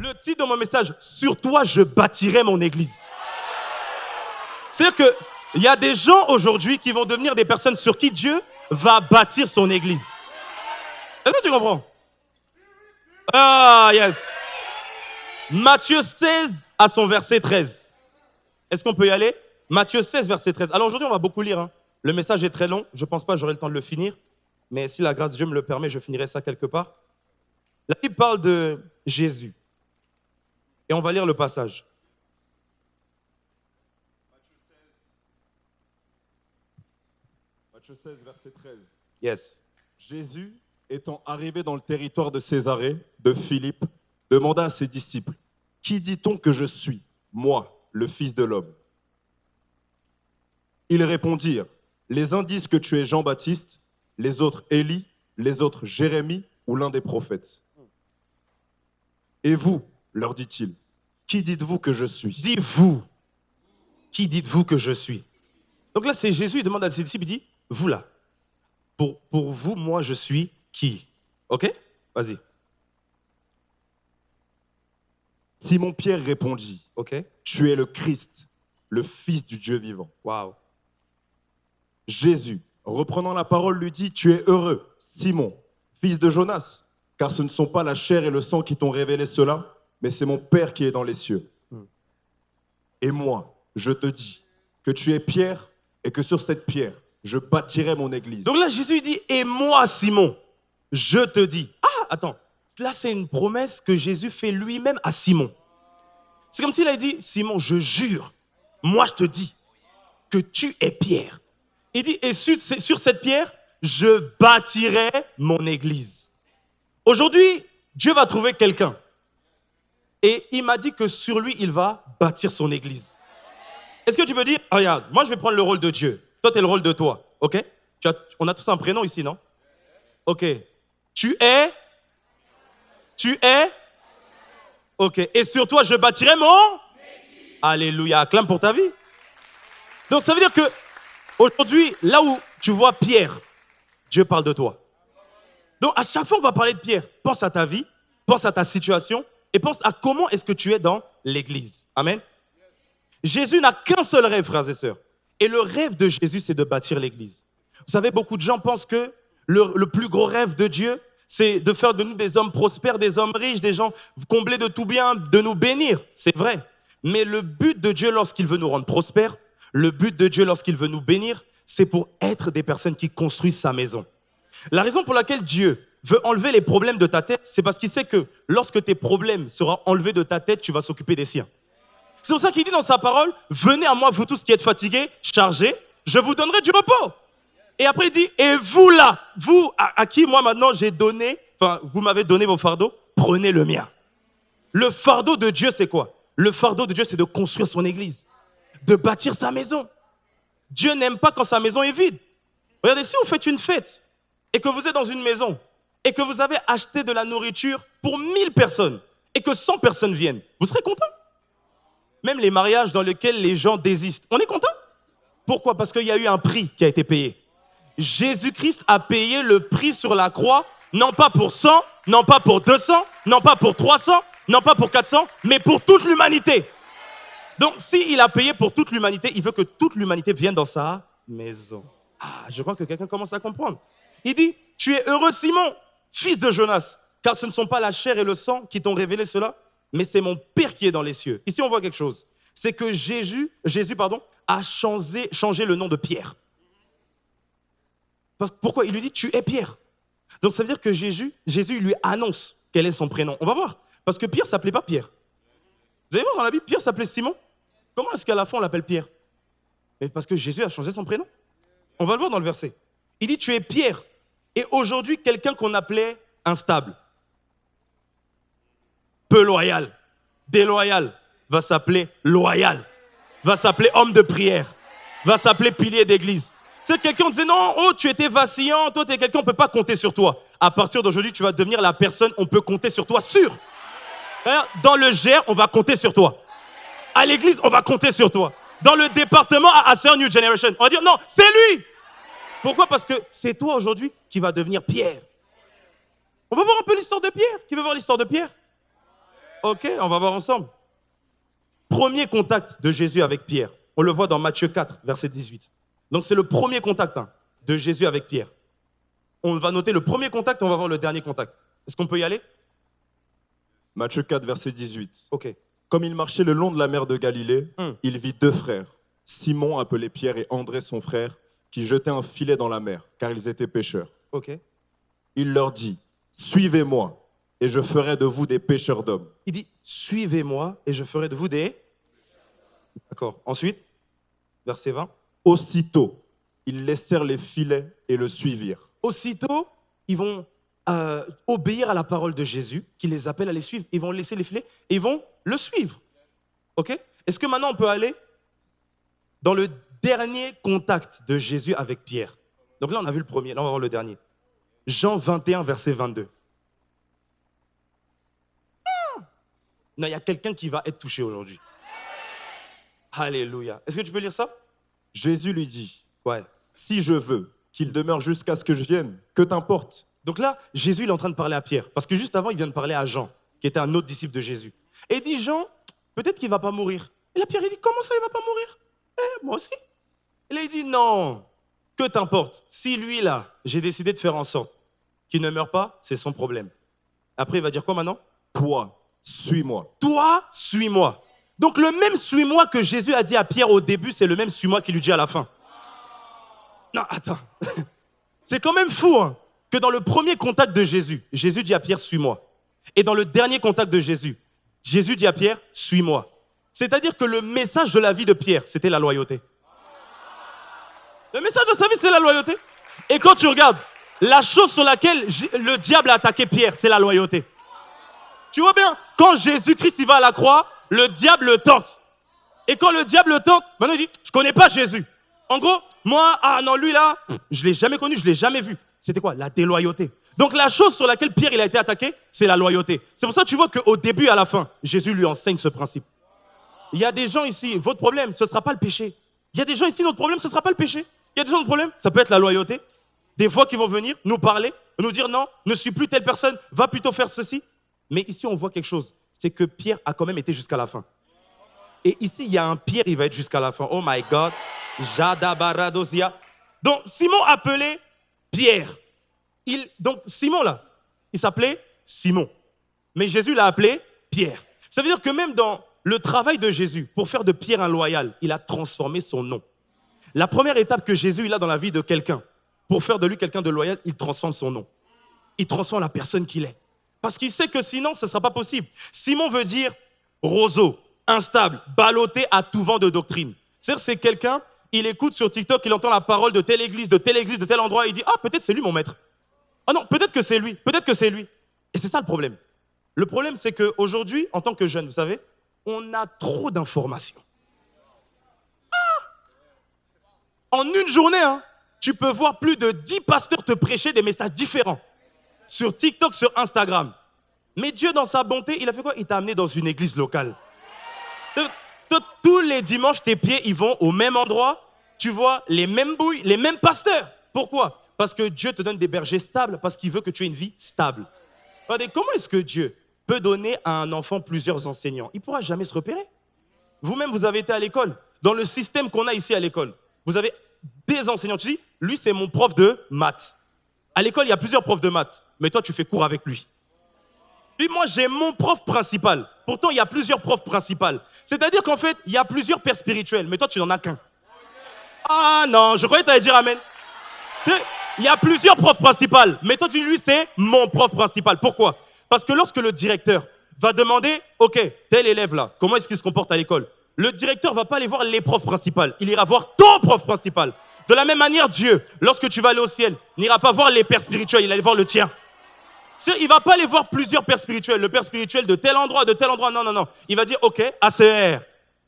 Le titre de mon message, sur toi, je bâtirai mon église. C'est-à-dire qu'il y a des gens aujourd'hui qui vont devenir des personnes sur qui Dieu va bâtir son église. Est-ce que tu comprends? Ah, yes. Matthieu 16 à son verset 13. Est-ce qu'on peut y aller? Matthieu 16, verset 13. Alors aujourd'hui, on va beaucoup lire. Le message est très long. Je ne pense pas que j'aurai le temps de le finir. Mais si la grâce de Dieu me le permet, je finirai ça quelque part. La Bible parle de Jésus. Et on va lire le passage. Matthieu 16, verset 13. Yes. Jésus, étant arrivé dans le territoire de Césarée, de Philippe, demanda à ses disciples, « Qui dit-on que je suis, moi, le Fils de l'homme ?» Ils répondirent, « Les uns disent que tu es Jean-Baptiste, les autres Élie, les autres Jérémie ou l'un des prophètes. » Et vous, leur dit-il, « Qui dites-vous que je suis ?» Dis-vous. Qui dites-vous que je suis? Donc là, c'est Jésus, il demande à ses disciples, il dit, vous là, pour vous, moi, je suis qui? Ok? Vas-y. Simon-Pierre répondit, Ok? « Tu es le Christ, le Fils du Dieu vivant. » Waouh. Jésus, reprenant la parole, lui dit, « Tu es heureux, Simon, fils de Jonas, car ce ne sont pas la chair et le sang qui t'ont révélé cela, mais c'est mon Père qui est dans les cieux. Et moi, je te dis que tu es Pierre et que sur cette pierre, je bâtirai mon église. » Donc là, Jésus dit, et moi, Simon, je te dis. Ah, attends. Là, c'est une promesse que Jésus fait lui-même à Simon. C'est comme s'il a dit, Simon, je jure, moi, je te dis que tu es Pierre. Il dit, et sur cette pierre, je bâtirai mon église. Aujourd'hui, Dieu va trouver quelqu'un. Et il m'a dit que sur lui, il va bâtir son église. Est-ce que tu peux dire, ah, regarde, moi je vais prendre le rôle de Dieu. Toi, tu es le rôle de toi. Ok? On a tous un prénom ici, non? Ok. Tu es? Ok. Et sur toi, je bâtirai mon? Alléluia. Acclame pour ta vie. Donc ça veut dire que aujourd'hui, là où tu vois Pierre, Dieu parle de toi. Donc à chaque fois on va parler de Pierre, pense à ta vie, pense à ta situation et pense à comment est-ce que tu es dans l'église. Amen. Jésus n'a qu'un seul rêve, frères et sœurs. Et le rêve de Jésus, c'est de bâtir l'église. Vous savez, beaucoup de gens pensent que le plus gros rêve de Dieu, c'est de faire de nous des hommes prospères, des hommes riches, des gens comblés de tout bien, de nous bénir. C'est vrai. Mais le but de Dieu lorsqu'il veut nous rendre prospères, le but de Dieu lorsqu'il veut nous bénir, c'est pour être des personnes qui construisent sa maison. La raison pour laquelle Dieu veut enlever les problèmes de ta tête, c'est parce qu'il sait que lorsque tes problèmes seront enlevés de ta tête, tu vas s'occuper des siens. C'est pour ça qu'il dit dans sa parole, « Venez à moi, vous tous qui êtes fatigués, chargés, je vous donnerai du repos. » Et après il dit, « Et vous là, vous à qui moi maintenant j'ai donné, enfin vous m'avez donné vos fardeaux, prenez le mien. » Le fardeau de Dieu, c'est quoi? Le fardeau de Dieu, c'est de construire son église, de bâtir sa maison. Dieu n'aime pas quand sa maison est vide. Regardez, si vous faites une fête et que vous êtes dans une maison et que vous avez acheté de la nourriture pour 1000 personnes et que 100 personnes viennent, vous serez content? Même les mariages dans lesquels les gens désistent, on est content? Pourquoi? Parce qu'il y a eu un prix qui a été payé. Jésus-Christ a payé le prix sur la croix, non pas pour 100, non pas pour 200, non pas pour 300, non pas pour 400, mais pour toute l'humanité. Donc, s'il a payé pour toute l'humanité, il veut que toute l'humanité vienne dans sa maison. Ah, je crois que quelqu'un commence à comprendre. Il dit, tu es heureux Simon, fils de Jonas, car ce ne sont pas la chair et le sang qui t'ont révélé cela, mais c'est mon Père qui est dans les cieux. Ici, on voit quelque chose. C'est que Jésus a changé le nom de Pierre. Pourquoi? Il lui dit, tu es Pierre. Donc, ça veut dire que Jésus lui annonce quel est son prénom. On va voir. Parce que Pierre ne s'appelait pas Pierre. Vous allez voir dans la Bible, Pierre s'appelait Simon. Comment est-ce qu'à la fin, on l'appelle Pierre? Mais parce que Jésus a changé son prénom. On va le voir dans le verset. Il dit, tu es Pierre. Et aujourd'hui, quelqu'un qu'on appelait instable, peu loyal, déloyal, va s'appeler loyal, va s'appeler homme de prière, va s'appeler pilier d'église. C'est quelqu'un qui disait, non, oh, tu étais vacillant, toi, tu es quelqu'un, on ne peut pas compter sur toi. À partir d'aujourd'hui, tu vas devenir la personne, on peut compter sur toi, sûr. Dans le GER, on va compter sur toi. À l'église, on va compter sur toi. Dans le département à ACR New Generation, on va dire, non, c'est lui. Pourquoi? Parce que c'est toi aujourd'hui qui va devenir Pierre. On va voir un peu l'histoire de Pierre. Qui veut voir l'histoire de Pierre? Ok, on va voir ensemble. Premier contact de Jésus avec Pierre. On le voit dans Matthieu 4, verset 18. Donc c'est le premier contact de Jésus avec Pierre. On va noter le premier contact et on va voir le dernier contact. Est-ce qu'on peut y aller? Matthieu 4, verset 18. Ok. Comme il marchait le long de la mer de Galilée, il vit deux frères, Simon appelé Pierre et André son frère, qui jetaient un filet dans la mer, car ils étaient pêcheurs. Ok. Il leur dit, suivez-moi, et je ferai de vous des pêcheurs d'hommes. Il dit, suivez-moi et je ferai de vous des... D'accord. Ensuite, verset 20. Aussitôt, ils laissèrent les filets et le suivirent. Aussitôt, ils vont obéir à la parole de Jésus, qui les appelle à les suivre. Ils vont laisser les filets et ils vont le suivre. Ok? Est-ce que maintenant on peut aller dans le dernier contact de Jésus avec Pierre? Donc là, on a vu le premier. Là, on va voir le dernier. Jean 21, verset 22. Non, il y a quelqu'un qui va être touché aujourd'hui. Alléluia. Est-ce que tu peux lire ça? Jésus lui dit, Ouais. si je veux qu'il demeure jusqu'à ce que je vienne, que t'importe? Donc là, Jésus il est en train de parler à Pierre. Parce que juste avant, il vient de parler à Jean, qui était un autre disciple de Jésus. Et il dit, Jean, peut-être qu'il ne va pas mourir. Et là, Pierre, il dit, comment ça, il ne va pas mourir? Moi aussi. Et là, il dit, non, que t'importe. Si lui, là, j'ai décidé de faire en sorte qu'il ne meure pas, c'est son problème. Après, il va dire quoi maintenant? Toi, suis-moi. Toi, suis-moi. Donc le même suis-moi que Jésus a dit à Pierre au début, c'est le même suis-moi qu'il lui dit à la fin. Non, attends. C'est quand même fou que dans le premier contact de Jésus, Jésus dit à Pierre, suis-moi. Et dans le dernier contact de Jésus, Jésus dit à Pierre, suis-moi. C'est-à-dire que le message de la vie de Pierre, c'était la loyauté. Le message de sa vie, c'était la loyauté. Et quand tu regardes, la chose sur laquelle le diable a attaqué Pierre, c'est la loyauté. Tu vois bien, quand Jésus-Christ il va à la croix, le diable le tente. Et quand le diable le tente, maintenant il dit, je ne connais pas Jésus. En gros, moi, non, lui là, je ne l'ai jamais connu, je ne l'ai jamais vu. C'était quoi? La déloyauté. Donc la chose sur laquelle Pierre il a été attaqué, c'est la loyauté. C'est pour ça que tu vois qu'au début et à la fin, Jésus lui enseigne ce principe. Il y a des gens ici, votre problème, ce ne sera pas le péché. Il y a des gens ici, notre problème, ce ne sera pas le péché. Il y a des gens, notre problème, ça peut être la loyauté. Des fois qui vont venir nous parler, nous dire non, ne suis plus telle personne, va plutôt faire ceci. Mais ici, on voit quelque chose. C'est que Pierre a quand même été jusqu'à la fin. Et ici, il y a un Pierre, il va être jusqu'à la fin. Oh my God. Jadabaradosia. Donc, Simon appelé Pierre. Donc, Simon, là, il s'appelait Simon. Mais Jésus l'a appelé Pierre. Ça veut dire que même dans le travail de Jésus, pour faire de Pierre un loyal, il a transformé son nom. La première étape que Jésus il a dans la vie de quelqu'un, pour faire de lui quelqu'un de loyal, il transforme son nom. Il transforme la personne qu'il est. Parce qu'il sait que sinon, ce ne sera pas possible. Simon veut dire roseau, instable, ballotté à tout vent de doctrine. C'est-à-dire c'est quelqu'un, il écoute sur TikTok, il entend la parole de telle église, de tel endroit, et il dit, ah, peut-être c'est lui mon maître. Ah non, peut-être que c'est lui, peut-être que c'est lui. Et c'est ça le problème. Le problème, c'est qu'aujourd'hui, en tant que jeune, vous savez, on a trop d'informations. En une journée, tu peux voir plus de 10 pasteurs te prêcher des messages différents. Sur TikTok, sur Instagram. Mais Dieu, dans sa bonté, il a fait quoi? Il t'a amené dans une église locale. Tous les dimanches, tes pieds, ils vont au même endroit. Tu vois les mêmes bouilles, les mêmes pasteurs. Pourquoi? Parce que Dieu te donne des bergers stables, parce qu'il veut que tu aies une vie stable. Regardez, comment est-ce que Dieu peut donner à un enfant plusieurs enseignants? Il ne pourra jamais se repérer. Vous-même, vous avez été à l'école. Dans le système qu'on a ici à l'école, vous avez des enseignants. Tu dis, lui, c'est mon prof de maths. À l'école, il y a plusieurs profs de maths, mais toi, tu fais cours avec lui. Puis moi, j'ai mon prof principal. Pourtant, il y a plusieurs profs principaux. C'est-à-dire qu'en fait, il y a plusieurs pères spirituels, mais toi, tu n'en as qu'un. Ah non, je croyais que tu allais dire amen. Il y a plusieurs profs principaux, mais toi, tu dis, lui, c'est mon prof principal. Pourquoi? Parce que lorsque le directeur va demander, OK, tel élève là, comment est-ce qu'il se comporte à l'école? Le directeur ne va pas aller voir les profs principaux, il ira voir ton prof principal. De la même manière, Dieu, lorsque tu vas aller au ciel, n'ira pas voir les pères spirituels, il va aller voir le tien. Il ne va pas aller voir plusieurs pères spirituels, le père spirituel de tel endroit, non, non, non. Il va dire, OK, ACR,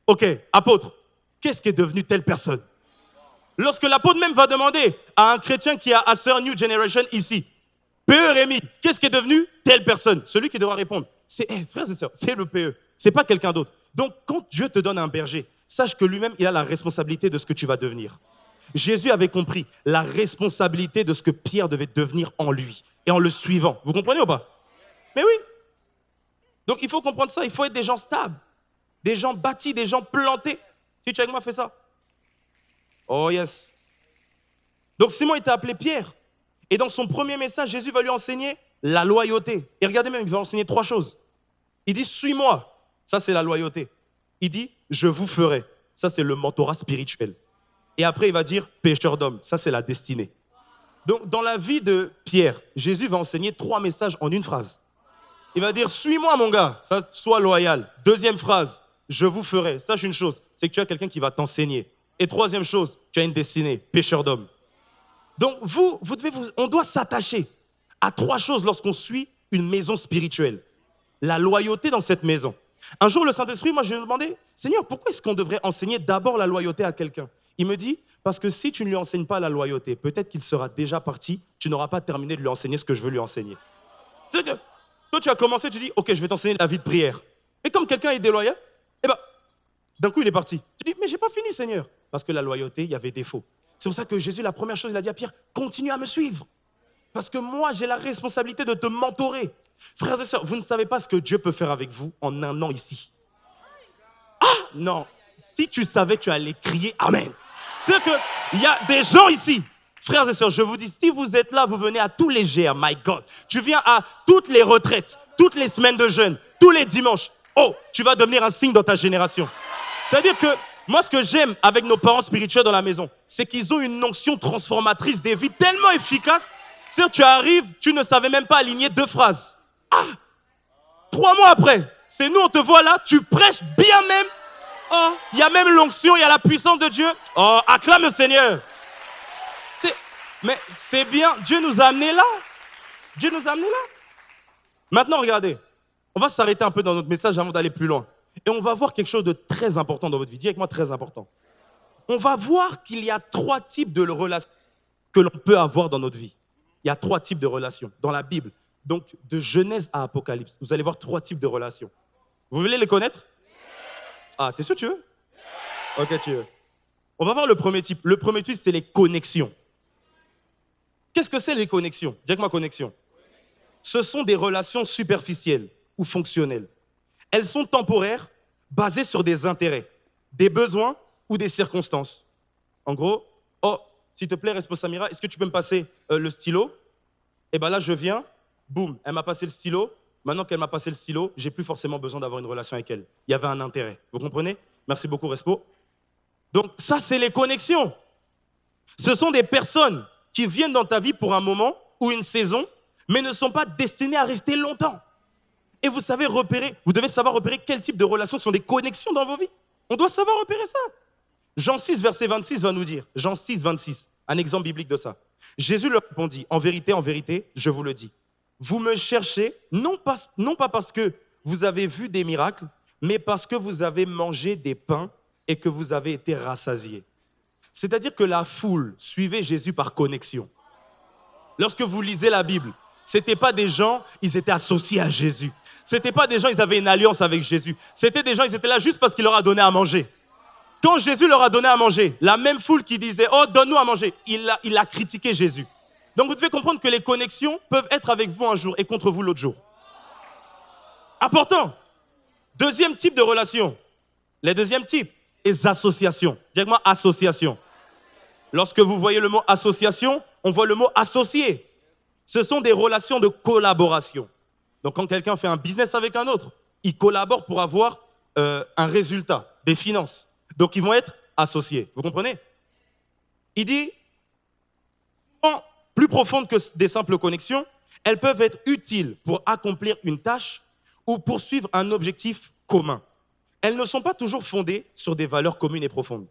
OK, apôtre, qu'est-ce qui est devenu telle personne? Lorsque l'apôtre même va demander à un chrétien qui a ACR New Generation ici, PE Rémi, qu'est-ce qui est devenu telle personne? Celui qui devra répondre, c'est, frères et sœurs, c'est le PE, c'est pas quelqu'un d'autre. Donc, quand Dieu te donne un berger, sache que lui-même, il a la responsabilité de ce que tu vas devenir. Jésus avait compris la responsabilité de ce que Pierre devait devenir en lui et en le suivant. Vous comprenez ou pas? Mais oui. Donc il faut comprendre ça, il faut être des gens stables, des gens bâtis, des gens plantés. Si tu es avec moi, fais ça. Oh yes. Donc Simon était appelé Pierre. Et dans son premier message, Jésus va lui enseigner la loyauté. Et regardez même, il va enseigner 3 choses. Il dit, suis-moi. Ça, c'est la loyauté. Il dit, je vous ferai. Ça, c'est le mentorat spirituel. Et après, il va dire, pécheur d'hommes. Ça, c'est la destinée. Donc, dans la vie de Pierre, Jésus va enseigner 3 messages en une phrase. Il va dire, suis-moi, mon gars. Ça, sois loyal. Deuxième phrase, je vous ferai. Sache une chose, c'est que tu as quelqu'un qui va t'enseigner. Et troisième chose, tu as une destinée, pécheur d'hommes. Donc, on doit s'attacher à 3 choses lorsqu'on suit une maison spirituelle. La loyauté dans cette maison. Un jour, le Saint-Esprit, moi, je lui ai demandé, Seigneur, pourquoi est-ce qu'on devrait enseigner d'abord la loyauté à quelqu'un? Il me dit, parce que si tu ne lui enseignes pas la loyauté, peut-être qu'il sera déjà parti, tu n'auras pas terminé de lui enseigner ce que je veux lui enseigner. C'est que toi, tu as commencé, tu dis, ok, je vais t'enseigner la vie de prière. Et comme quelqu'un est déloyal, eh ben, d'un coup, il est parti. Tu dis, mais j'ai pas fini, Seigneur. Parce que la loyauté, il y avait défaut. C'est pour ça que Jésus, la première chose, il a dit à Pierre, continue à me suivre. Parce que moi, j'ai la responsabilité de te mentorer. Frères et sœurs, vous ne savez pas ce que Dieu peut faire avec vous en 1 an ici. Ah non, si tu savais, tu allais crier Amen. C'est-à-dire qu'il y a des gens ici, frères et sœurs, je vous dis, si vous êtes là, vous venez à tous les GR, my God. Tu viens à toutes les retraites, toutes les semaines de jeûne, tous les dimanches. Oh, tu vas devenir un signe dans ta génération. C'est-à-dire que moi, ce que j'aime avec nos parents spirituels dans la maison, c'est qu'ils ont une onction transformatrice des vies tellement efficace. C'est-à-dire que tu arrives, tu ne savais même pas aligner 2 phrases. Ah, 3 mois après, c'est nous, on te voit là, tu prêches bien même. Oh, il y a même l'onction, il y a la puissance de Dieu. Oh, acclame le Seigneur. Mais c'est bien, Dieu nous a amenés là. Dieu nous a amenés là. Maintenant, regardez, on va s'arrêter un peu dans notre message avant d'aller plus loin. Et on va voir quelque chose de très important dans votre vie. Dis avec moi, très important. On va voir qu'il y a 3 types de relations que l'on peut avoir dans notre vie. Il y a 3 types de relations dans la Bible. Donc, de Genèse à Apocalypse, vous allez voir 3 types de relations. Vous voulez les connaître? Ah, t'es sûr que tu veux? Ok, tu veux. On va voir le premier type. Le premier type, c'est les connexions. Qu'est-ce que c'est les connexions? Dis avec moi connexion. Ce sont des relations superficielles ou fonctionnelles. Elles sont temporaires, basées sur des intérêts, des besoins ou des circonstances. En gros, oh, s'il te plaît, Respo Samira, est-ce que tu peux me passer le stylo? Et bien là, je viens, boum, elle m'a passé le stylo. Maintenant qu'elle m'a passé le stylo, j'ai plus forcément besoin d'avoir une relation avec elle. Il y avait un intérêt. Vous comprenez? Merci beaucoup, Respo. Donc ça, c'est les connexions. Ce sont des personnes qui viennent dans ta vie pour un moment ou une saison, mais ne sont pas destinées à rester longtemps. Et vous devez savoir repérer quel type de relations sont des connexions dans vos vies. On doit savoir repérer ça. Jean 6, verset 26 va nous dire, Jean 6, 26, un exemple biblique de ça. Jésus leur répondit, en vérité, je vous le dis, vous me cherchez, non pas parce que vous avez vu des miracles, mais parce que vous avez mangé des pains et que vous avez été rassasiés. C'est-à-dire que la foule suivait Jésus par connexion. Lorsque vous lisez la Bible, ce n'étaient pas des gens, ils étaient associés à Jésus. Ce n'étaient pas des gens, ils avaient une alliance avec Jésus. C'était des gens, ils étaient là juste parce qu'il leur a donné à manger. Quand Jésus leur a donné à manger, la même foule qui disait « Oh, donne-nous à manger », il a critiqué Jésus. Donc vous devez comprendre que les connexions peuvent être avec vous un jour et contre vous l'autre jour. Important. Deuxième type de relation. Le deuxième type, les associations. Dis avec moi association. Lorsque vous voyez le mot association, on voit le mot associé. Ce sont des relations de collaboration. Donc quand quelqu'un fait un business avec un autre, il collabore pour avoir un résultat, des finances. Donc ils vont être associés. Vous comprenez? Il dit, plus profondes que des simples connexions, elles peuvent être utiles pour accomplir une tâche ou poursuivre un objectif commun. Elles ne sont pas toujours fondées sur des valeurs communes et profondes.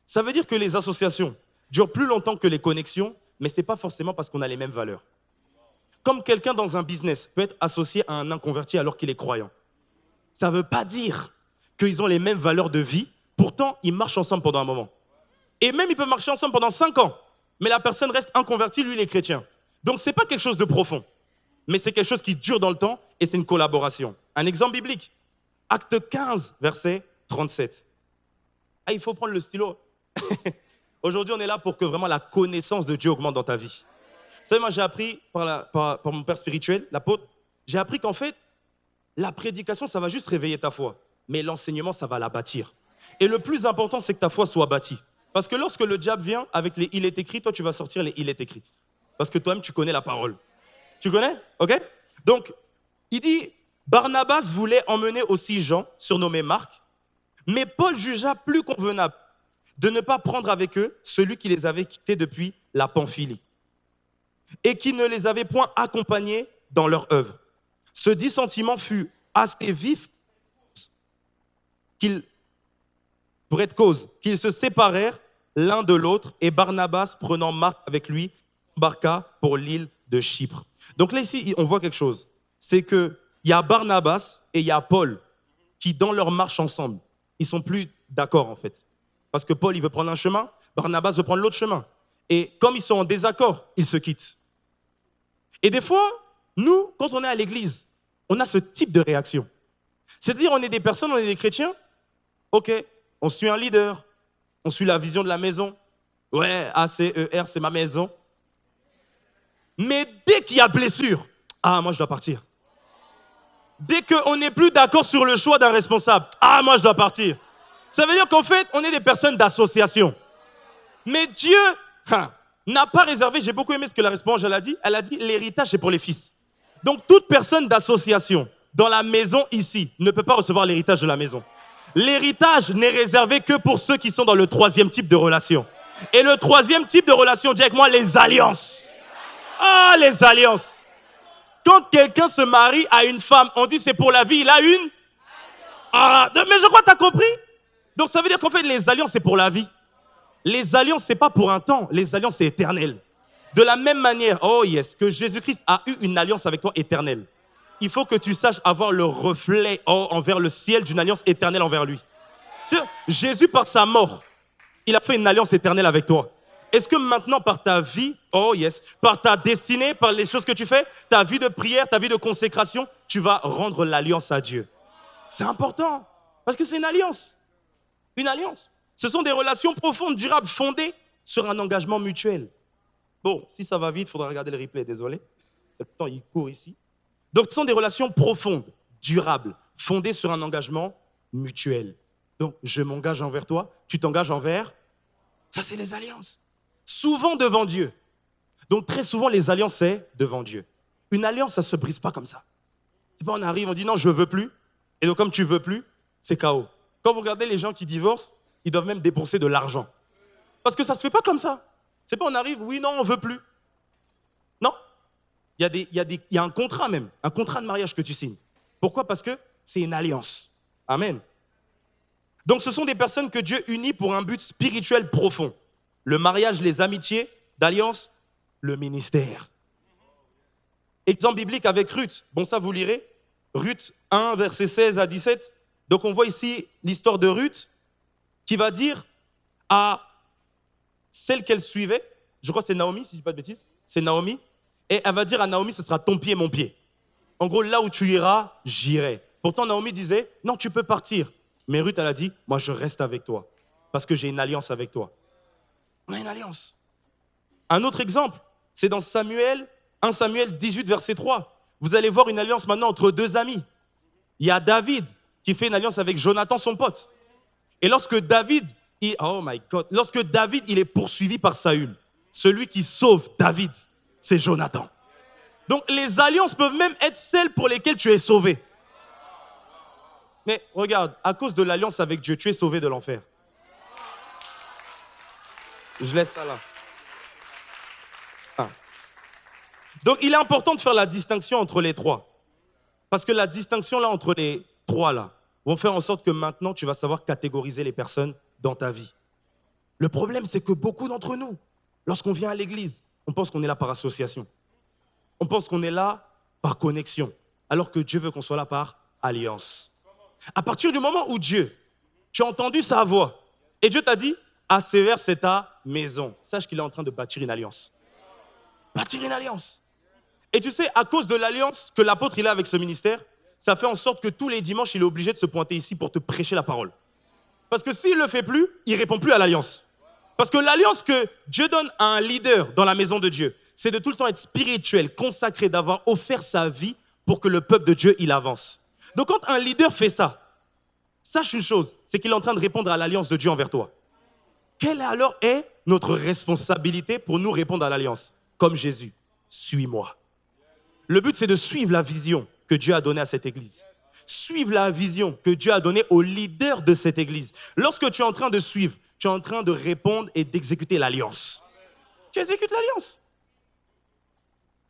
Ça veut dire que les associations durent plus longtemps que les connexions, mais ce n'est pas forcément parce qu'on a les mêmes valeurs. Comme quelqu'un dans un business peut être associé à un inconverti alors qu'il est croyant. Ça ne veut pas dire qu'ils ont les mêmes valeurs de vie, pourtant ils marchent ensemble pendant un moment. Et même ils peuvent marcher ensemble pendant 5 ans, mais la personne reste inconvertie, lui il est chrétien. Donc ce n'est pas quelque chose de profond, mais c'est quelque chose qui dure dans le temps et c'est une collaboration. Un exemple biblique, Acte 15, verset 37. Ah, il faut prendre le stylo. Aujourd'hui, on est là pour que vraiment la connaissance de Dieu augmente dans ta vie. Vous savez, moi, j'ai appris par mon père spirituel, l'apôtre, j'ai appris qu'en fait, la prédication, ça va juste réveiller ta foi. Mais l'enseignement, ça va la bâtir. Et le plus important, c'est que ta foi soit bâtie. Parce que lorsque le diable vient avec les « il est écrit », toi, tu vas sortir les « il est écrit ». Parce que toi-même, tu connais la parole. Tu connais? OK? Donc, il dit, Barnabas voulait emmener aussi Jean, surnommé Marc, mais Paul jugea plus convenable de ne pas prendre avec eux celui qui les avait quittés depuis la Pamphylie et qui ne les avait point accompagnés dans leur œuvre. Ce dissentiment fut assez vif pour être cause qu'ils se séparèrent l'un de l'autre et Barnabas, prenant Marc avec lui, embarqua pour l'île de Chypre. Donc là, ici, on voit quelque chose. C'est qu'il y a Barnabas et il y a Paul qui, dans leur marche ensemble, ils ne sont plus d'accord en fait. Parce que Paul, il veut prendre un chemin, Barnabas veut prendre l'autre chemin. Et comme ils sont en désaccord, ils se quittent. Et des fois, nous, quand on est à l'église, on a ce type de réaction. C'est-à-dire, on est des personnes, on est des chrétiens. Ok, on suit un leader, on suit la vision de la maison. Ouais, ACER, c'est ma maison. Mais dès qu'il y a blessure, moi je dois partir. Dès qu'on n'est plus d'accord sur le choix d'un responsable, moi je dois partir. Ça veut dire qu'en fait, on est des personnes d'association. Mais Dieu n'a pas réservé, j'ai beaucoup aimé ce que la responsable elle a dit l'héritage c'est pour les fils. Donc toute personne d'association dans la maison ici ne peut pas recevoir l'héritage de la maison. L'héritage n'est réservé que pour ceux qui sont dans le troisième type de relation. Et le troisième type de relation, dis avec moi, les alliances. Les alliances. Quand quelqu'un se marie à une femme, on dit c'est pour la vie, il a une. Mais je crois que tu as compris. Donc ça veut dire qu'en fait, les alliances, c'est pour la vie. Les alliances, c'est pas pour un temps. Les alliances, c'est éternel. De la même manière, que Jésus-Christ a eu une alliance avec toi éternelle. Il faut que tu saches avoir le reflet envers le ciel d'une alliance éternelle envers lui. Jésus, par sa mort, il a fait une alliance éternelle avec toi. Est-ce que maintenant, par ta vie, par ta destinée, par les choses que tu fais, ta vie de prière, ta vie de consécration, tu vas rendre l'alliance à Dieu? C'est important, parce que c'est une alliance. Une alliance. Ce sont des relations profondes, durables, fondées sur un engagement mutuel. Bon, si ça va vite, il faudra regarder le replay, désolé. C'est le temps, il court ici. Donc, ce sont des relations profondes, durables, fondées sur un engagement mutuel. Donc, je m'engage envers toi, tu t'engages envers. Ça, c'est les alliances. Souvent devant Dieu. Donc, très souvent, les alliances, c'est devant Dieu. Une alliance, ça ne se brise pas comme ça. C'est pas on arrive, on dit non, je ne veux plus. Et donc, comme tu ne veux plus, c'est chaos. Quand vous regardez les gens qui divorcent, ils doivent même dépenser de l'argent. Parce que ça ne se fait pas comme ça. C'est pas on arrive, oui, non, on ne veut plus. Non. Il y a un contrat même, un contrat de mariage que tu signes. Pourquoi? Parce que c'est une alliance. Amen. Donc ce sont des personnes que Dieu unit pour un but spirituel profond. Le mariage, les amitiés, d'alliance, le ministère. Exemple biblique avec Ruth. Bon, ça vous lirez. Ruth 1, verset 16 à 17. Donc on voit ici l'histoire de Ruth qui va dire à celle qu'elle suivait, je crois que c'est Naomi, si je ne dis pas de bêtises, c'est Naomi, et elle va dire à Naomi, ce sera ton pied, mon pied. En gros, là où tu iras, j'irai. Pourtant, Naomi disait, non, tu peux partir. Mais Ruth, elle a dit, moi, je reste avec toi, parce que j'ai une alliance avec toi. On a une alliance. Un autre exemple, c'est dans 1 Samuel 18, verset 3. Vous allez voir une alliance maintenant entre deux amis. Il y a David qui fait une alliance avec Jonathan, son pote. Et lorsque David, il est poursuivi par Saül, celui qui sauve David, c'est Jonathan. Donc les alliances peuvent même être celles pour lesquelles tu es sauvé. Mais regarde, à cause de l'alliance avec Dieu, tu es sauvé de l'enfer. Je laisse ça là. Donc il est important de faire la distinction entre les trois. Parce que la distinction là entre les trois là vont faire en sorte que maintenant tu vas savoir catégoriser les personnes dans ta vie. Le problème, c'est que beaucoup d'entre nous, lorsqu'on vient à l'église, on pense qu'on est là par association. On pense qu'on est là par connexion, alors que Dieu veut qu'on soit là par alliance. À partir du moment où Dieu, tu as entendu sa voix, et Dieu t'a dit, ACER, c'est ta maison. Sache qu'il est en train de bâtir une alliance. Bâtir une alliance. Et tu sais, à cause de l'alliance que l'apôtre il a avec ce ministère, ça fait en sorte que tous les dimanches, il est obligé de se pointer ici pour te prêcher la parole. Parce que s'il ne le fait plus, il ne répond plus à l'alliance. Parce que l'alliance que Dieu donne à un leader dans la maison de Dieu, c'est de tout le temps être spirituel, consacré, d'avoir offert sa vie pour que le peuple de Dieu, il avance. Donc quand un leader fait ça, sache une chose, c'est qu'il est en train de répondre à l'alliance de Dieu envers toi. Quelle alors est notre responsabilité pour nous répondre à l'alliance? Comme Jésus, suis-moi. Le but, c'est de suivre la vision que Dieu a donnée à cette église. Suivre la vision que Dieu a donnée aux leaders de cette église. Lorsque tu es en train de suivre, tu es en train de répondre et d'exécuter l'alliance. Tu exécutes l'alliance.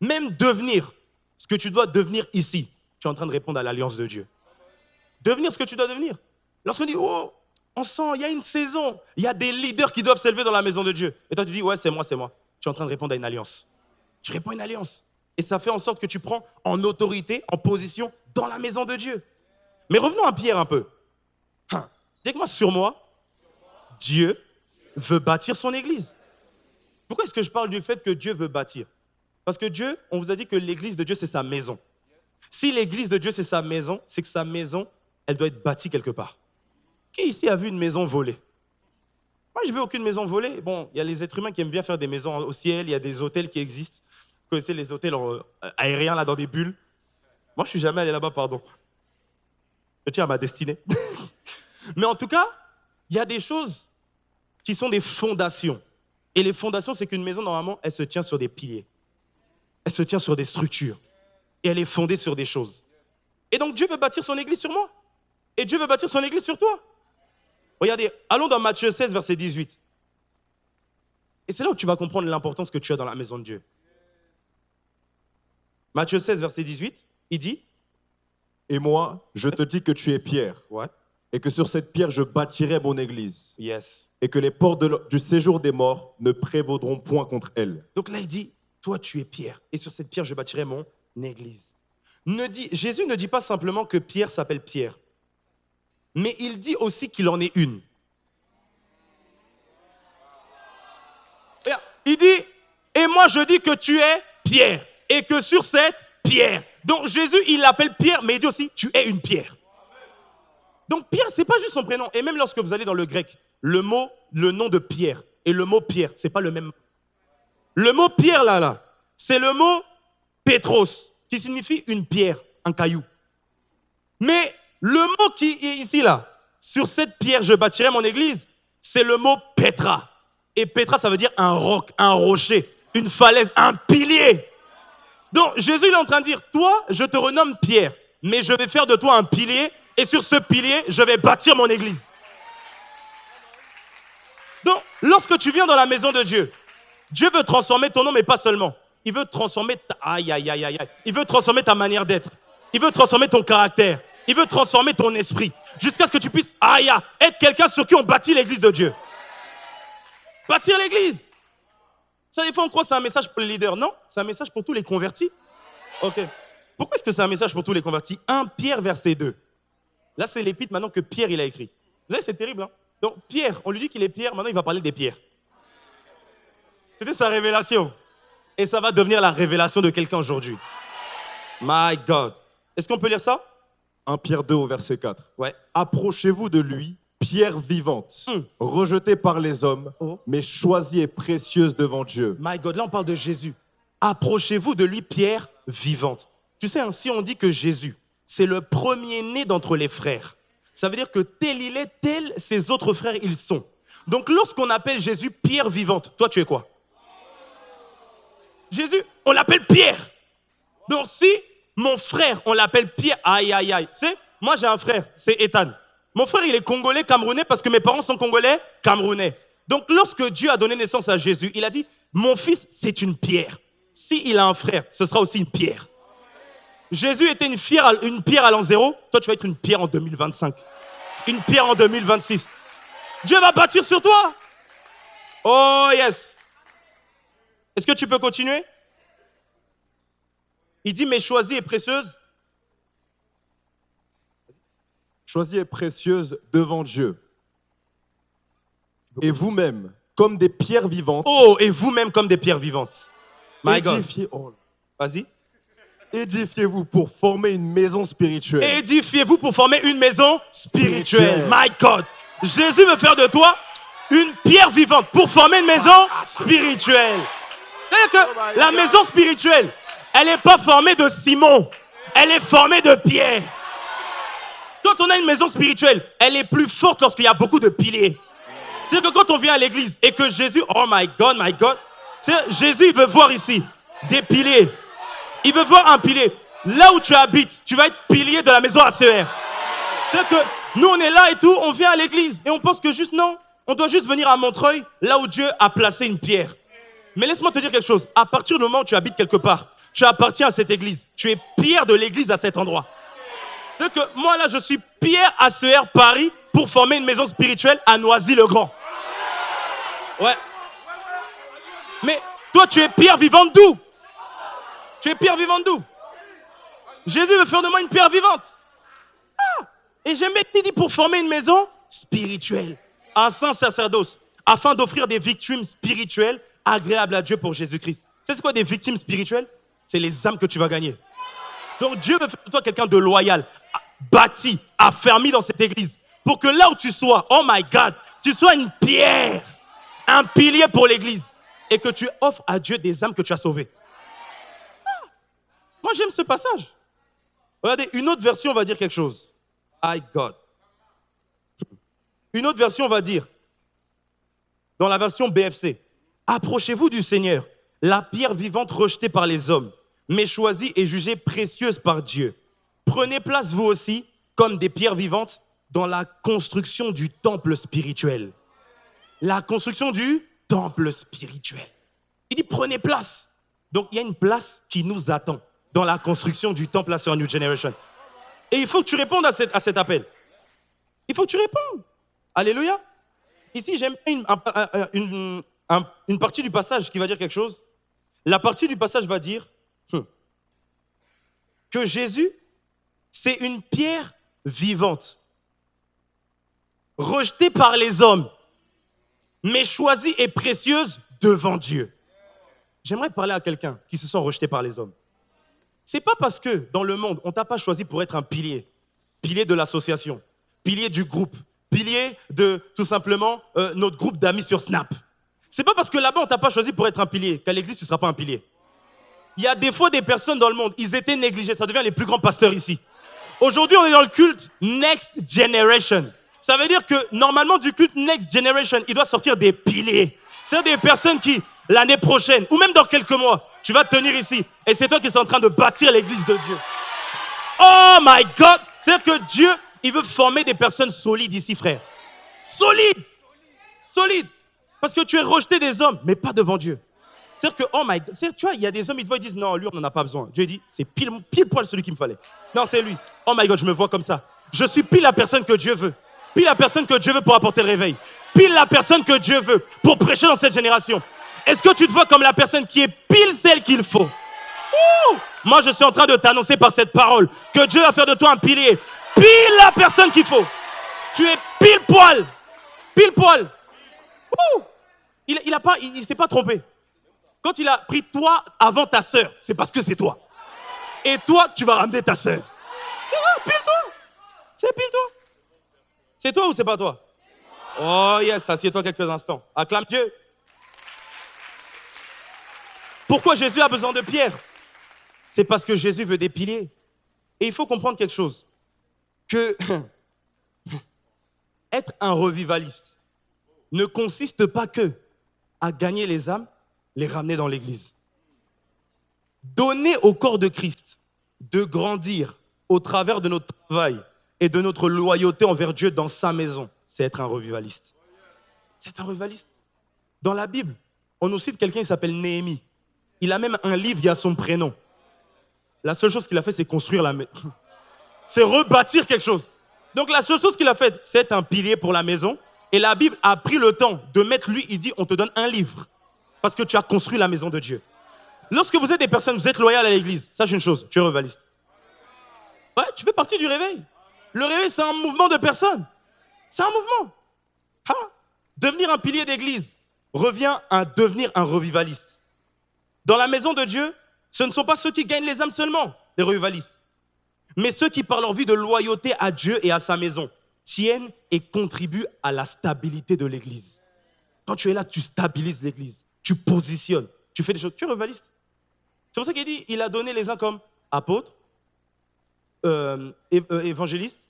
Même devenir ce que tu dois devenir ici, tu es en train de répondre à l'alliance de Dieu. Devenir ce que tu dois devenir. Lorsqu'on dit, oh, on sent, il y a une saison, il y a des leaders qui doivent s'élever dans la maison de Dieu. Et toi, tu dis, ouais, c'est moi. Tu es en train de répondre à une alliance. Tu réponds à une alliance. Et ça fait en sorte que tu prends en autorité, en position dans la maison de Dieu. Mais revenons à Pierre un peu. Dis-moi, sur moi, Dieu veut bâtir son église. Pourquoi est-ce que je parle du fait que Dieu veut bâtir? Parce que Dieu, on vous a dit que l'église de Dieu, c'est sa maison. Si l'église de Dieu, c'est sa maison, c'est que sa maison, elle doit être bâtie quelque part. Qui ici a vu une maison volée? Moi, je ne veux aucune maison volée. Bon, il y a les êtres humains qui aiment bien faire des maisons au ciel, il y a des hôtels qui existent. Vous connaissez les hôtels aériens, là, dans des bulles? Moi, je ne suis jamais allé là-bas, pardon. Je tiens à ma destinée. Mais en tout cas, il y a des choses qui sont des fondations. Et les fondations, c'est qu'une maison, normalement, elle se tient sur des piliers. Elle se tient sur des structures. Et elle est fondée sur des choses. Et donc, Dieu veut bâtir son église sur moi. Et Dieu veut bâtir son église sur toi. Regardez, allons dans Matthieu 16, verset 18. Et c'est là où tu vas comprendre l'importance que tu as dans la maison de Dieu. Matthieu 16, verset 18, il dit, Et moi, je te dis que tu es Pierre, ouais, et que sur cette pierre, je bâtirai mon église, yes. et que les portes du séjour des morts ne prévaudront point contre elle. Donc là, il dit, toi, tu es Pierre, et sur cette pierre, je bâtirai mon église. Jésus ne dit pas simplement que Pierre s'appelle Pierre, mais il dit aussi qu'il en est une. Regarde, il dit, et moi, je dis que tu es Pierre, et que sur cette pierre. Donc Jésus, il l'appelle Pierre, mais il dit aussi, tu es une pierre. Donc Pierre, c'est pas juste son prénom. Et même lorsque vous allez dans le grec, le nom de Pierre et le mot Pierre, c'est pas le même. Le mot Pierre là, c'est le mot Pétros, qui signifie une pierre, un caillou. Mais le mot qui est ici là, sur cette pierre, je bâtirai mon église, c'est le mot Petra. Et Petra, ça veut dire un roc, un rocher, une falaise, un pilier. Donc Jésus il est en train de dire, toi, je te renomme Pierre, mais je vais faire de toi un pilier, et sur ce pilier, je vais bâtir mon église. Donc, lorsque tu viens dans la maison de Dieu, Dieu veut transformer ton nom, mais pas seulement. Il veut transformer il veut transformer ta manière d'être. Il veut transformer ton caractère. Il veut transformer ton esprit. Jusqu'à ce que tu puisses, être quelqu'un sur qui on bâtit l'église de Dieu. Bâtir l'église. Ça, des fois, on croit que c'est un message pour les leaders. Non, c'est un message pour tous les convertis. Ok. Pourquoi est-ce que c'est un message pour tous les convertis? 1 Pierre, verset 2. Là, c'est l'épître maintenant que Pierre, il a écrit. Vous savez, c'est terrible. Hein? Donc, Pierre, on lui dit qu'il est Pierre. Maintenant, il va parler des pierres. C'était sa révélation. Et ça va devenir la révélation de quelqu'un aujourd'hui. My God. Est-ce qu'on peut lire ça? 1 Pierre 2 au verset 4. Ouais. Approchez-vous de lui, pierre vivante, rejetée par les hommes, mais choisie et précieuse devant Dieu. My God, là on parle de Jésus. Approchez-vous de lui, pierre vivante. Tu sais, si on dit que Jésus, c'est le premier-né d'entre les frères, ça veut dire que tel il est, tel ses autres frères ils sont. Donc lorsqu'on appelle Jésus pierre vivante, toi tu es quoi? Jésus, on l'appelle Pierre. Donc si mon frère, on l'appelle Pierre, aïe. Tu sais, moi j'ai un frère, c'est Ethan. Mon frère, il est congolais, camerounais, parce que mes parents sont congolais, camerounais. Donc, lorsque Dieu a donné naissance à Jésus, il a dit, mon fils, c'est une pierre. S'il a un frère, ce sera aussi une pierre. Jésus était une pierre à l'an 0. Toi, tu vas être une pierre en 2025. Une pierre en 2026. Dieu va bâtir sur toi. Oh, yes. Est-ce que tu peux continuer? Il dit, mais choisie et précieuse. Choisie et précieuse devant Dieu. Et vous-même, comme des pierres vivantes. Oh, et vous-même comme des pierres vivantes. My God. Vas-y. Édifiez-vous pour former une maison spirituelle. Édifiez-vous pour former une maison spirituelle. My God. Jésus veut faire de toi une pierre vivante pour former une maison spirituelle. C'est-à-dire que la maison spirituelle, elle n'est pas formée de ciment. Elle est formée de pierre. quand on a une maison spirituelle, elle est plus forte lorsqu'il y a beaucoup de piliers. C'est que quand on vient à l'église et que Jésus, oh my God, Jésus il veut voir ici des piliers. Il veut voir un pilier. Là où tu habites, tu vas être pilier de la maison ACR. C'est que nous on est là et tout, on vient à l'église et on pense que juste non, on doit juste venir à Montreuil, là où Dieu a placé une pierre. Mais laisse-moi te dire quelque chose, à partir du moment où tu habites quelque part, tu appartiens à cette église, tu es pierre de l'église à cet endroit. C'est que moi là je suis pierre ACR Paris pour former une maison spirituelle à Noisy-le-Grand. Ouais. Mais toi, tu es pierre vivante d'où? Tu es pierre vivante d'où? Jésus veut faire de moi une pierre vivante. Ah. Et j'aime bien qu'il dit pour former une maison spirituelle, un saint sacerdoce, afin d'offrir des victimes spirituelles agréables à Dieu pour Jésus-Christ. Tu sais c'est quoi des victimes spirituelles? C'est les âmes que tu vas gagner. Donc Dieu veut faire de toi quelqu'un de loyal, bâti, affermi dans cette église, pour que là où tu sois, oh my God, tu sois une pierre, un pilier pour l'église et que tu offres à Dieu des âmes que tu as sauvées. Ah, moi, j'aime ce passage. Regardez, une autre version va dire quelque chose. My God. Une autre version va dire, dans la version BFC, approchez-vous du Seigneur, la pierre vivante rejetée par les hommes, mais choisie et jugée précieuse par Dieu. Prenez place vous aussi comme des pierres vivantes dans la construction du temple spirituel. La construction du temple spirituel. Il dit prenez place. Donc il y a une place qui nous attend dans la construction du temple sur New Generation. Et il faut que tu répondes à cet appel. Il faut que tu répondes. Alléluia. Ici j'aime une partie du passage qui va dire quelque chose. La partie du passage va dire que Jésus, c'est une pierre vivante, rejetée par les hommes, mais choisie et précieuse devant Dieu. J'aimerais parler à quelqu'un qui se sent rejeté par les hommes. C'est pas parce que dans le monde, on t'a pas choisi pour être un pilier de l'association, pilier du groupe, pilier de tout simplement notre groupe d'amis sur Snap. C'est pas parce que là-bas on t'a pas choisi pour être un pilier qu'à l'église tu seras pas un pilier. Il y a des fois des personnes dans le monde, ils étaient négligés, ça devient les plus grands pasteurs ici. Aujourd'hui, on est dans le culte Next Generation. Ça veut dire que normalement du culte Next Generation, il doit sortir des piliers. C'est-à-dire des personnes qui, l'année prochaine, ou même dans quelques mois, tu vas tenir ici et c'est toi qui es en train de bâtir l'église de Dieu. Oh my God! C'est-à-dire que Dieu, il veut former des personnes solides ici, frère. Solides! Solides! Parce que tu es rejeté des hommes, mais pas devant Dieu. C'est-à-dire que, oh my God, tu vois, il y a des hommes, ils te voient, ils disent, non, lui, on n'en a pas besoin. Dieu dit, c'est pile poil celui qu'il me fallait. Non, c'est lui. Oh my God, je me vois comme ça. Je suis pile la personne que Dieu veut. Pile la personne que Dieu veut pour apporter le réveil. Pile la personne que Dieu veut pour prêcher dans cette génération. Est-ce que tu te vois comme la personne qui est pile celle qu'il faut? Ouh! Moi, je suis en train de t'annoncer par cette parole que Dieu va faire de toi un pilier. Pile la personne qu'il faut. Tu es pile poil. Pile poil. Ouh! Il s'est pas trompé. Quand il a pris toi avant ta sœur, c'est parce que c'est toi. Et toi, tu vas ramener ta sœur. C'est ça, pile-toi. C'est pile-toi. C'est toi ou c'est pas toi? Oh yes, assieds-toi quelques instants. Acclame Dieu. Pourquoi Jésus a besoin de pierre? C'est parce que Jésus veut des piliers. Et il faut comprendre quelque chose. Que être un revivaliste ne consiste pas que à gagner les âmes, les ramener dans l'église. Donner au corps de Christ de grandir au travers de notre travail et de notre loyauté envers Dieu dans sa maison, c'est être un revivaliste. C'est un revivaliste. Dans la Bible, on nous cite quelqu'un qui s'appelle Néhémie. Il a même un livre, il y a son prénom. La seule chose qu'il a fait, c'est construire la maison. C'est rebâtir quelque chose. Donc la seule chose qu'il a fait, c'est être un pilier pour la maison. Et la Bible a pris le temps de mettre lui, il dit, on te donne un livre. Parce que tu as construit la maison de Dieu. Lorsque vous êtes des personnes, vous êtes loyales à l'église, sache une chose, tu es revivaliste. Ouais, tu fais partie du réveil. Le réveil, c'est un mouvement de personnes. C'est un mouvement. Hein? Devenir un pilier d'église revient à devenir un revivaliste. Dans la maison de Dieu, ce ne sont pas ceux qui gagnent les âmes seulement, les revivalistes, mais ceux qui, par leur vie de loyauté à Dieu et à sa maison, tiennent et contribuent à la stabilité de l'église. Quand tu es là, tu stabilises l'église, tu positionnes, tu fais des choses, tu es revivaliste. C'est pour ça qu'il dit, il a donné les uns comme apôtres, évangélistes,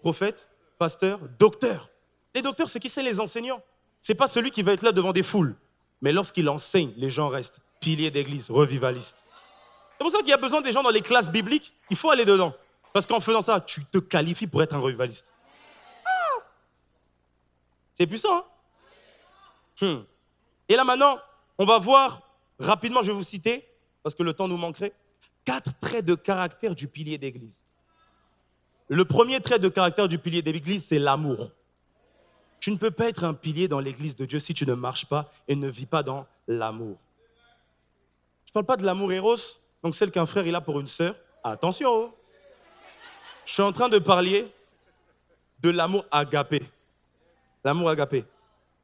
prophète, pasteur, docteur. Les docteurs, c'est qui? C'est les enseignants. C'est pas celui qui va être là devant des foules. Mais lorsqu'il enseigne, les gens restent. Pilier d'église, revivaliste. C'est pour ça qu'il y a besoin des gens dans les classes bibliques. Il faut aller dedans. Parce qu'en faisant ça, tu te qualifies pour être un revivaliste. Ah, c'est puissant, hein? Et là maintenant, on va voir, rapidement, je vais vous citer, parce que le temps nous manquerait, 4 traits de caractère du pilier d'église. Le premier trait de caractère du pilier d'église, c'est l'amour. Tu ne peux pas être un pilier dans l'église de Dieu si tu ne marches pas et ne vis pas dans l'amour. Je ne parle pas de l'amour éros, donc celle qu'un frère il a pour une sœur. Attention, je suis en train de parler de l'amour agapé. L'amour agapé.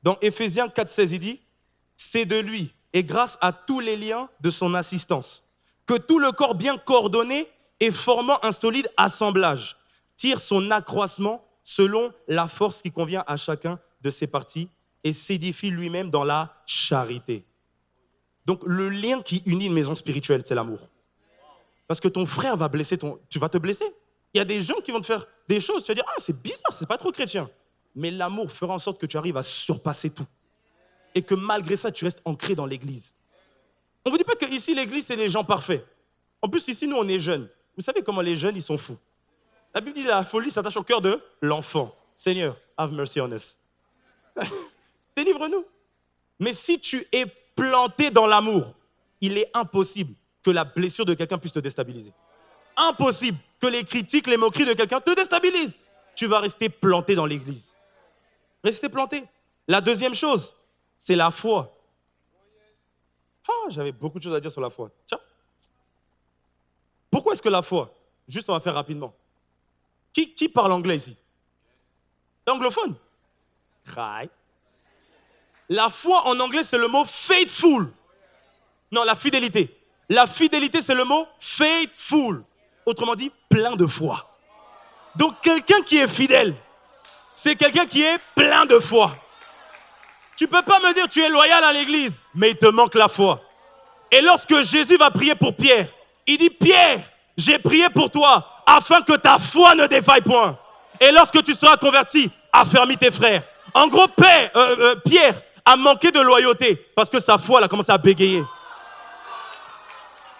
Dans Éphésiens 4,16, il dit « C'est de lui et grâce à tous les liens de son assistance que tout le corps bien coordonné et formant un solide assemblage tire son accroissement selon la force qui convient à chacun de ses parties et s'édifie lui-même dans la charité. » Donc le lien qui unit une maison spirituelle, c'est l'amour. Parce que ton frère va blesser tu vas te blesser. Il y a des gens qui vont te faire des choses, tu vas dire « Ah, c'est bizarre, c'est pas trop chrétien. » Mais l'amour fera en sorte que tu arrives à surpasser tout. Et que malgré ça, tu restes ancré dans l'église. On ne vous dit pas que ici, l'église, c'est les gens parfaits. En plus, ici, nous, on est jeunes. Vous savez comment les jeunes, ils sont fous. La Bible dit la folie s'attache au cœur de l'enfant. Seigneur, have mercy on us. Délivre-nous. Mais si tu es planté dans l'amour, il est impossible que la blessure de quelqu'un puisse te déstabiliser. Impossible que les critiques, les moqueries de quelqu'un te déstabilisent. Tu vas rester planté dans l'église. Rester planté. La deuxième chose, c'est la foi. Ah, j'avais beaucoup de choses à dire sur la foi. Tiens. Pourquoi est-ce que la foi? Juste, on va faire rapidement. Qui parle anglais ici? Anglophone? Right. La foi en anglais, c'est le mot faithful. Non, la fidélité. La fidélité, c'est le mot faithful. Autrement dit, plein de foi. Donc, quelqu'un qui est fidèle, c'est quelqu'un qui est plein de foi. Tu ne peux pas me dire tu es loyal à l'église, mais il te manque la foi. Et lorsque Jésus va prier pour Pierre, il dit « Pierre, j'ai prié pour toi afin que ta foi ne défaille point. Et lorsque tu seras converti, affermis tes frères. » En gros, Pierre a manqué de loyauté parce que sa foi elle a commencé à bégayer.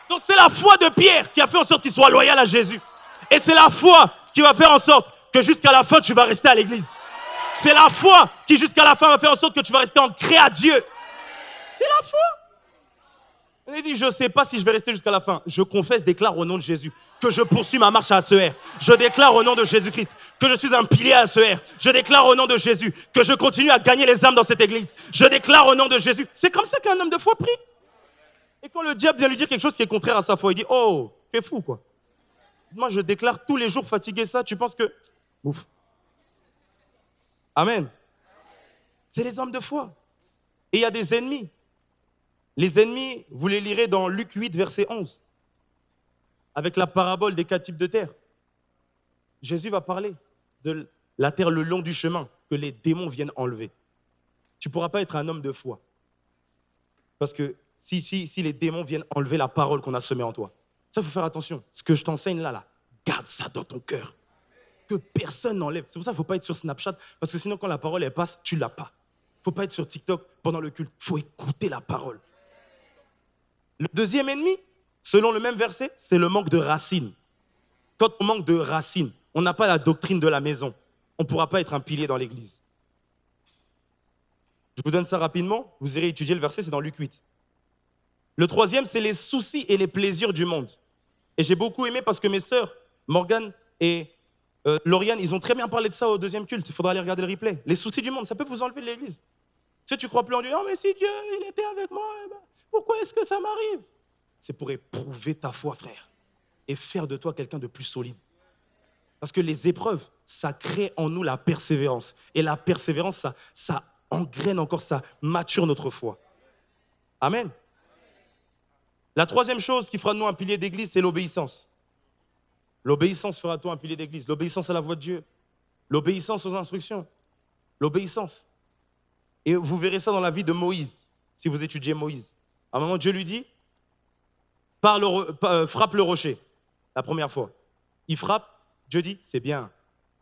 Donc c'est la foi de Pierre qui a fait en sorte qu'il soit loyal à Jésus. Et c'est la foi qui va faire en sorte que jusqu'à la fin, tu vas rester à l'église. C'est la foi qui jusqu'à la fin va faire en sorte que tu vas rester ancré à Dieu. C'est la foi. On dit, je ne sais pas si je vais rester jusqu'à la fin. Je confesse, déclare au nom de Jésus que je poursuis ma marche à ACER. Je déclare au nom de Jésus-Christ que je suis un pilier à ACER. Je déclare au nom de Jésus que je continue à gagner les âmes dans cette église. Je déclare au nom de Jésus. C'est comme ça qu'un homme de foi prie. Et quand le diable vient lui dire quelque chose qui est contraire à sa foi, il dit, oh, t'es fou quoi. Moi, je déclare tous les jours fatigué ça. Tu penses que... Ouf. Amen. C'est les hommes de foi. Et il y a des ennemis. Les ennemis, vous les lirez dans Luc 8, verset 11. Avec la parabole des 4 types de terre. Jésus va parler de la terre le long du chemin que les démons viennent enlever. Tu ne pourras pas être un homme de foi. Parce que si les démons viennent enlever la parole qu'on a semée en toi, ça, il faut faire attention. Ce que je t'enseigne là, garde ça dans ton cœur. Que personne n'enlève. C'est pour ça qu'il ne faut pas être sur Snapchat, parce que sinon, quand la parole, elle passe, tu ne l'as pas. Il ne faut pas être sur TikTok pendant le culte. Il faut écouter la parole. Le deuxième ennemi, selon le même verset, c'est le manque de racines. Quand on manque de racines, on n'a pas la doctrine de la maison. On ne pourra pas être un pilier dans l'église. Je vous donne ça rapidement. Vous irez étudier le verset, c'est dans Luc 8. Le troisième, c'est les soucis et les plaisirs du monde. Et j'ai beaucoup aimé parce que mes sœurs, Morgane et Lauriane, ils ont très bien parlé de ça au deuxième culte. Il faudra aller regarder le replay. Les soucis du monde, ça peut vous enlever de l'église. Tu sais, tu crois plus en Dieu. Non, mais si Dieu, il était avec moi, pourquoi est-ce que ça m'arrive? C'est pour éprouver ta foi, frère. Et faire de toi quelqu'un de plus solide. Parce que les épreuves, ça crée en nous la persévérance. Et la persévérance, ça engraine encore, ça mature notre foi. Amen. La troisième chose qui fera de nous un pilier d'église, c'est l'obéissance. L'obéissance fera de toi un pilier d'église. L'obéissance à la voix de Dieu. L'obéissance aux instructions. L'obéissance. Et vous verrez ça dans la vie de Moïse, si vous étudiez Moïse. À un moment, Dieu lui dit, frappe le rocher, la première fois. Il frappe, Dieu dit, c'est bien.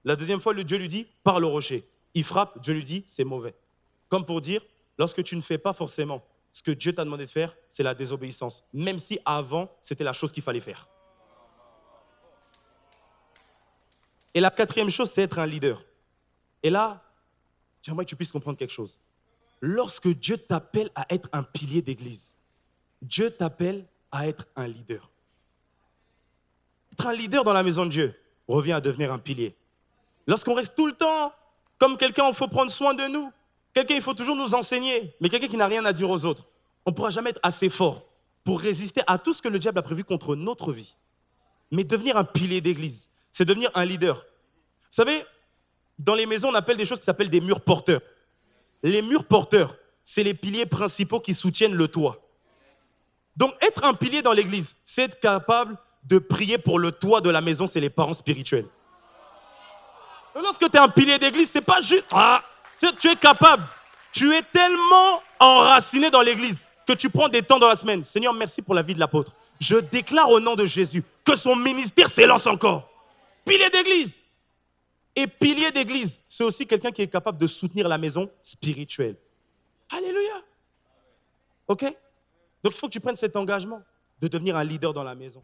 La deuxième fois, Dieu lui dit, parle au rocher. Il frappe, Dieu lui dit, c'est mauvais. Comme pour dire, lorsque tu ne fais pas forcément ce que Dieu t'a demandé de faire, c'est la désobéissance. Même si avant, c'était la chose qu'il fallait faire. Et la quatrième chose, c'est être un leader. Et là, j'aimerais que tu puisses comprendre quelque chose. Lorsque Dieu t'appelle à être un pilier d'église, Dieu t'appelle à être un leader. Être un leader dans la maison de Dieu revient à devenir un pilier. Lorsqu'on reste tout le temps comme quelqu'un, il faut prendre soin de nous. Quelqu'un, il faut toujours nous enseigner. Mais quelqu'un qui n'a rien à dire aux autres. On ne pourra jamais être assez fort pour résister à tout ce que le diable a prévu contre notre vie. Mais devenir un pilier d'église, c'est devenir un leader. Vous savez, dans les maisons, on appelle des choses qui s'appellent des murs porteurs. Les murs porteurs, c'est les piliers principaux qui soutiennent le toit. Donc, être un pilier dans l'église, c'est être capable de prier pour le toit de la maison, c'est les parents spirituels. Et lorsque tu es un pilier d'église, c'est pas juste... tu es capable. Tu es tellement enraciné dans l'église que tu prends des temps dans la semaine. Seigneur, merci pour la vie de l'apôtre. Je déclare au nom de Jésus que son ministère s'élance encore. Pilier d'église. Et pilier d'église, c'est aussi quelqu'un qui est capable de soutenir la maison spirituelle. Alléluia. OK? Donc il faut que tu prennes cet engagement de devenir un leader dans la maison.